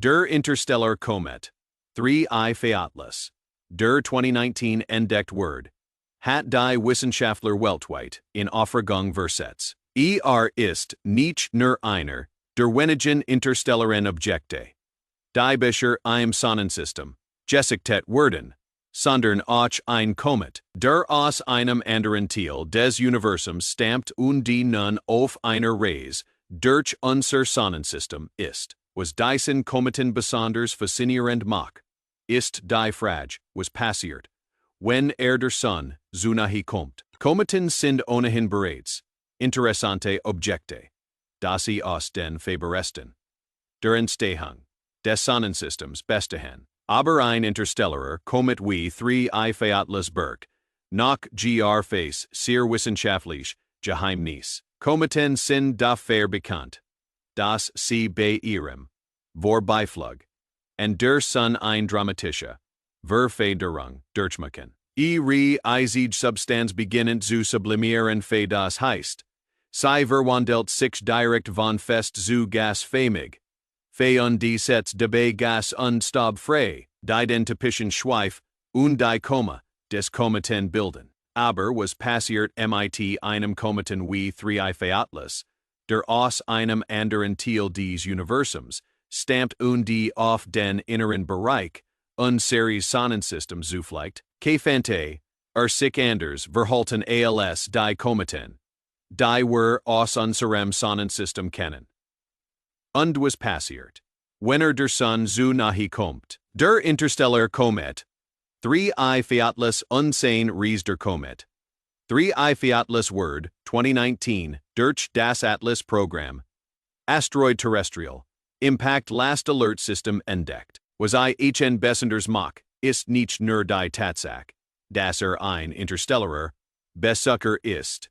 Der interstellar Komet. 3 Featlas. Der 2019 Entdeckt Word. Hat die Wissenschaftler weltweit in Aufregung versetzt. Ist nicht nur einer der wenigen interstellaren Objekte, die bisher im Sonnensystem gesichtet wurden, sondern auch ein Komet, der aus einem anderen Teil des Universums stammt und die nun auf einer Reise durch unser Sonnensystem ist. Was diesen Kometen besonders faszinierend macht, ist die Frage, was passiert, wenn der Sonne zu nahe kommt. Kometen sind ohnehin bereits interessante Objekte, da sie aus den Febresten der Entstehung des Sonnensystems bestehen. Aber ein interstellarer Komet wie 3 Featlas Berg, nach face sehr wissenschaftlich Geheimnis. Kometen sind dafür bekannt, dass sie bei ihrem Vorbeifliegt und der Sonne ein dramatische Verfederung durchmachen. Ihre eisige Substanz beginnend zu sublimieren, das heißt, sie verwandelt sich direkt von fest zu gasförmig. Und die Sätze dabei Gas und Staub frei, die den typischen Schweif und die Koma des Kometen bilden. Aber was passiert mit einem Kometen wie 3 Featlas, der aus einem anderen Teil des Universums stammt und die auf den inneren Bereich unseres Sonnensystems zufliegt, gefährlich, sich anders verhalten als die Kometen, die wir aus unserem Sonnensystem kennen. Und was passiert, wenn der Sonne zu nahe kommt? Der interstellar Komet. 3 Featlas unsehen Ries der Komet. 3 Featlas Word, 2019, durch das Atlas Programm. Asteroid terrestrial. Impact Last Alert System entdeckt. Was ein besonders macht, ist nicht nur die Tatsache, dass ein interstellarer Besucher ist,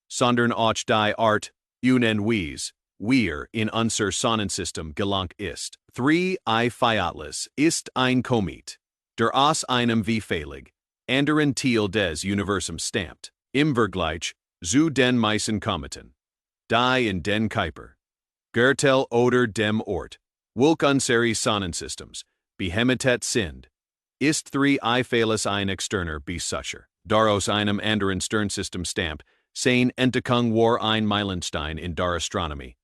sondern auch die Art und Weise, wir in unser Sonnensystem gelangt ist. 3 Featlas ist ein Komet, der aus einem gefährlich anderen Teil des Universums stammt. Im Vergleich zu den meisten Kometen, die in den Kuiper, Gürtel oder dem Ort, Wolk unseres Sonnensystems, beheimatet sind, ist 3 Featlas ein externer Besucher, der aus einem anderen Sternsystem stammt, sein Entdeckung war ein Meilenstein in der Astronomie.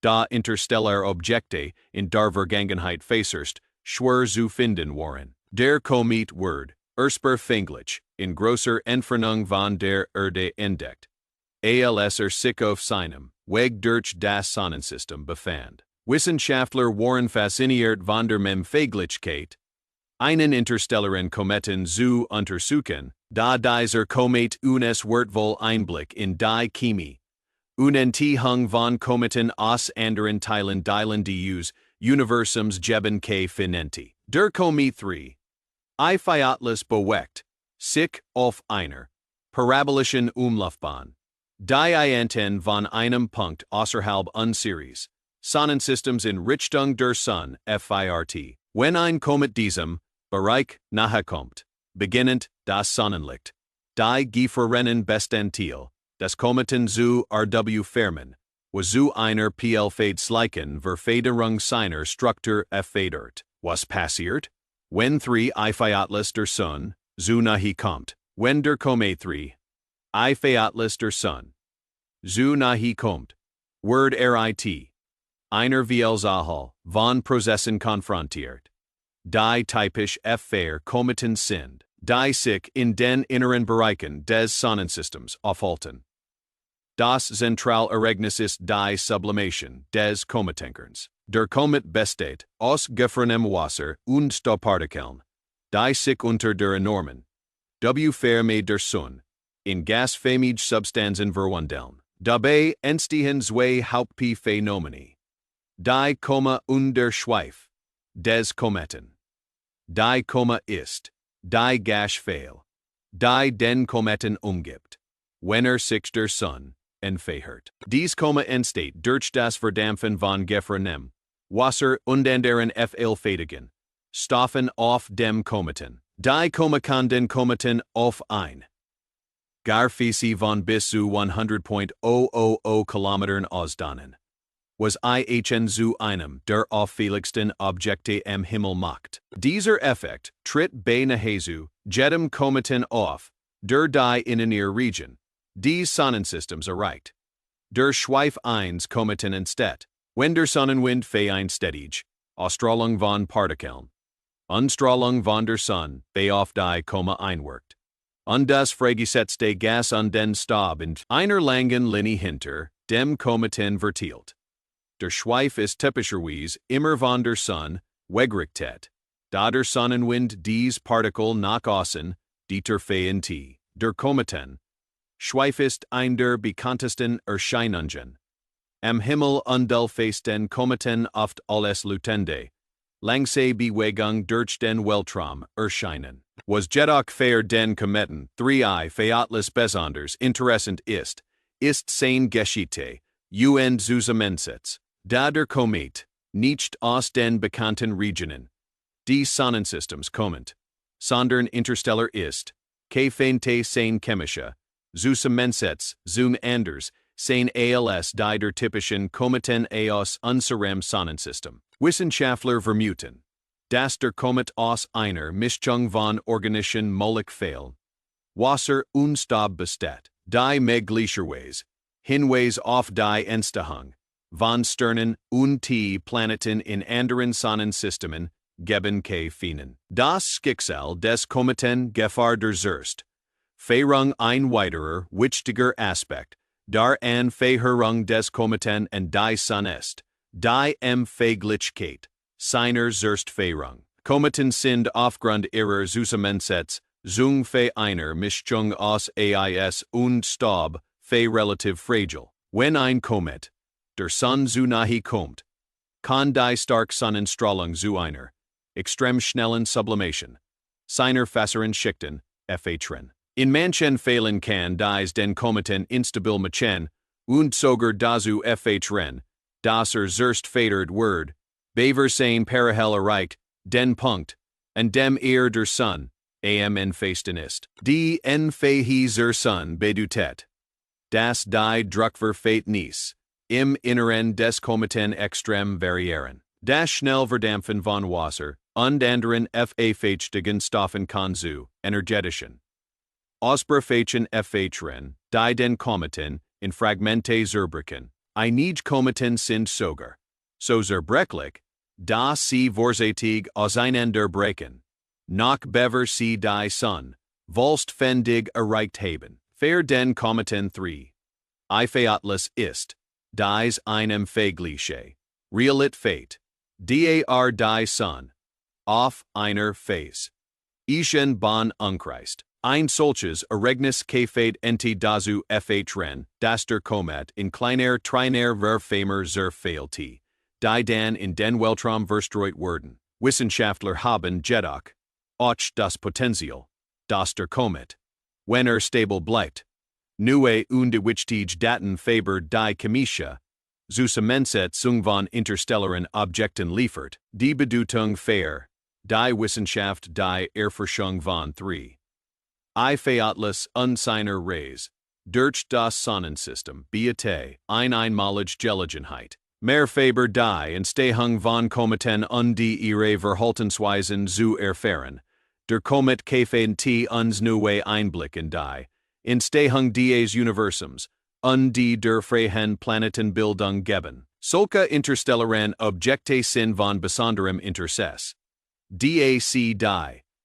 Da interstellare Objekte in der Vergangenheit äußerst schwer zu finden waren. Der Komet wurde ursprünglich in großer Entfernung von der Erde entdeckt, als sich auf seinem Weg durch das Sonnensystem befand. Wissenschaftler waren fasziniert von der Möglichkeit, einen interstellaren Kometen zu untersuchen, da dieser Komet uns wertvoll Einblick in die Chemie und Entstehung von Kometen aus anderen Teilen des Universums geben kann. Der Komet 3 Featlas bewegt sich auf einer parabolischen Umlaufbahn, die ihn von einem Punkt außerhalb unseres Sonnensystems in Richtung der Sonne fährt. Wenn ein Komet diesem Bereich nahe kommt, beginnend das Sonnenlicht, die gefährlichen Bestandteil des Kometen zu verformen, was zu einer plötzlichen Verfederung seiner Struktur führt. Was passiert, wenn 3 Featlas der Sonne zu nahe kommt? Wenn der Komet 3 Featlas der Sonne zu nahe kommt, wird einer Vielzahl von Prozessen konfrontiert, die typisch für Kometen sind, die sich in den inneren Bereichen des Sonnensystems aufhalten. Das Zentralereignis ist die Sublimation des Kometenkerns. Der Komet besteht aus gefrorenem Wasser und Staubpartikeln, die sich unter der enormen Wärme der Sonne in gasförmige Substanzen verwandeln. Dabei entstehen zwei Hauptphänomene. Die Koma und der Schweif des Kometen. Die Koma ist die Gasfälle, die den Kometen umgibt, wenn sich der Sonne entfährt. Dies Koma entsteht durch das Verdampfen von gefrorenem Wasser und anderen fähigen Stoffen auf dem Kometen. Die Koma kann den Kometen auf ein Garfisi von bis zu 100.000 Kilometern ausdehnen. was IHN zu einem der auffälligsten Objekte am Himmel macht. Dieser Effekt tritt bei nahezu jedem Kometen auf, der die Innenmeerregion des Sonnensystems erreicht. Der Schweif eines Kometen entsteht, wenn der Sonnenwind vereinständig, Ausstrahlung von Partikeln, Unstrahlung von der Sonne auf die Koma einwirkt. Und das freigesetzte Gas an den Stab in einer langen Linie hinter dem Kometen verteilt. Der Schweif ist typischerweise immer von der Sonne weggerichtet, da der Sonnenwind dies Partikel nach außen, dieter T. Der Kometen Schweif ist ein der bekanntesten Erscheinungen am Himmel und den Kometen oft als Lutende, langsame Bewegung durch den Weltraum erscheinen. Was jedoch für den Kometen 3 Featles besonders interessant ist sein Geschichte und Zusammensetz, da der Komet nicht aus den bekannten Regionen des Sonnensystems kommt, sondern interstellar ist, gefährlich sein chemische Zusammensetz zum anders sein als die der typischen Kometen aus unserem Sonnensystem. Wissenschaftler vermuten, dass der Komet aus einer Mischung von organischen Molekülen, Wasser und Staub besteht, die möglicherweise Hinweis auf die Entstehung von Sternen und Planeten in anderen Sonnensystemen geben können. Das Schicksal des Kometen Gefahr der Zerst Verung ein weiterer wichtiger Aspekt der Anverhörung des Kometen und die Sonne ist, die Empfänglichkeit seiner Zerstverung. Kometen sind aufgrund ihrer Zusammensetz für einer Mischung aus Eis und Staub relativ fragil. Wenn ein Komet der Sonne zu nahe kommt, kann die starke Sonnenstrahlung zu einer extrem schnellen Sublimation seiner fasteren Schichten führen. In manchen Fällen kann dies den Kometen instabil machen und sogar dazu führen, dass zuerst verändert wird, bever sein Parallel erreicht, den Punkt, an dem der Sonne am entfesten ist. Die Entfernung Sonne bedeutet, dass die Druckverhältnis im Inneren des Kometen extrem variieren. Das Schnellverdampfen von Wasser und anderen feuchtigen Stoffen kann zu energetischen Ausbrüchen führen, die den Kometen in Fragmente zerbrechen. Einige Kometen sind sogar so zerbrechlich, dass sie vorzeitig auseinanderbrechen, nachbevor sie die Sonne vollständig erreicht haben. Für den Kometen 3 Featles ist dies einem empfängliche Realität, die die Sonne auf einer Phase Bahn umkreist. Ein solches Ereignis gefällt dazu führen, dass der Komet in kleiner Verfemer zerfällt, die dann in den Weltraum verstreut werden. Wissenschaftler haben jedoch auch das Potenzial, dass der Komet, wenn stabil bleibt, neue und wichtige Daten über die chemische Zusammensetzung von interstellaren Objekten liefert. Die Bedeutung für die Wissenschaft die Erforschung von 3 Featles und seiner Reise durch das Sonnensystem bietet einmalige Gelegenheit, mehr über die Entstehung von Kometen und die ihre Verhaltensweisen zu erfahren. Der Komet gefällt uns neue Einblick in die Entstehung des Universums und die der freien Planetenbildung geben. Solche interstellaren Objekte sind von besonderem Interesse. Die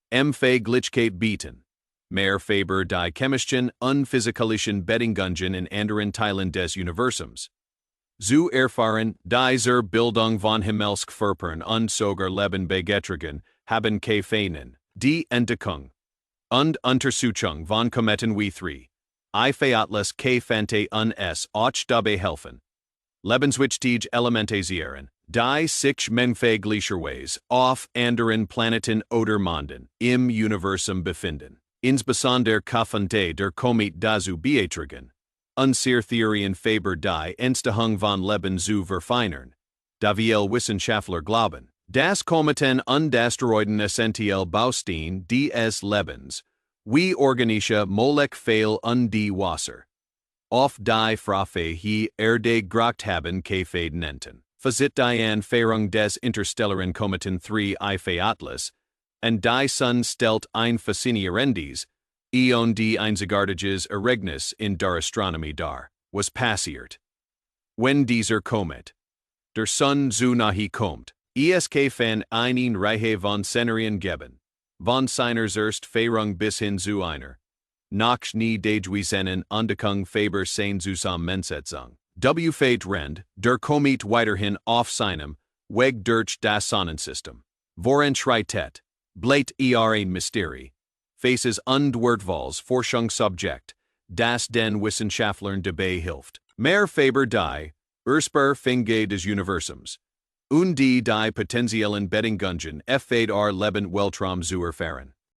Empfänglichkeit bieten. Mehr über die chemischen und physikalischen Bedingungen in anderen Teilen des Universums zu erfahren, diese Bildung von Himmelskörpern und sogar Leben begetragen haben gefallen. Die Entdeckung und Untersuchung von Kometen wie 3 Featles gefällt uns auch dabei helfen, lebenswichtige Elemente sehen, die sich möglicherweise auf anderen Planeten oder Monden im Universum befinden. Insbesondere könnte der Komet dazu beitragen, unsere Theorien über die Entstehung von Leben zu verfeinern, da wir Wissenschaftler glauben, dass Kometen und Asteroiden essentiell Baustein des Lebens, wie organische Moleküle und die Wasser Auf die Frage he erde gracht haben Faden enten. Fazit die Entfernung des interstellaren Kometen 3 Atlas, and die Sonne stellt ein faszinierendes, die einzigartiges Ereignis in der Astronomie dar, was passiert. Wenn dieser Komet der Sonne zu nahe kommt, von einen Reihe von Szenarien geben, von seiner Erstfährung bis hin zu einer nach nie dagewesenen Entdeckung Faber sein Zusammensetzung. Fate rend, der Komet weiterhin auf seinem Weg durch das Sonnensystem. Worin schreitet, bleibt ein Mysterie. Faces undwertvolles Forschungsobjekt, das den Wissenschaftlern dabei hilft. Mehr Faber die Ursprünge des Universums. Und die potenziellen Bedingungen für Leben Weltraum zu erfahren.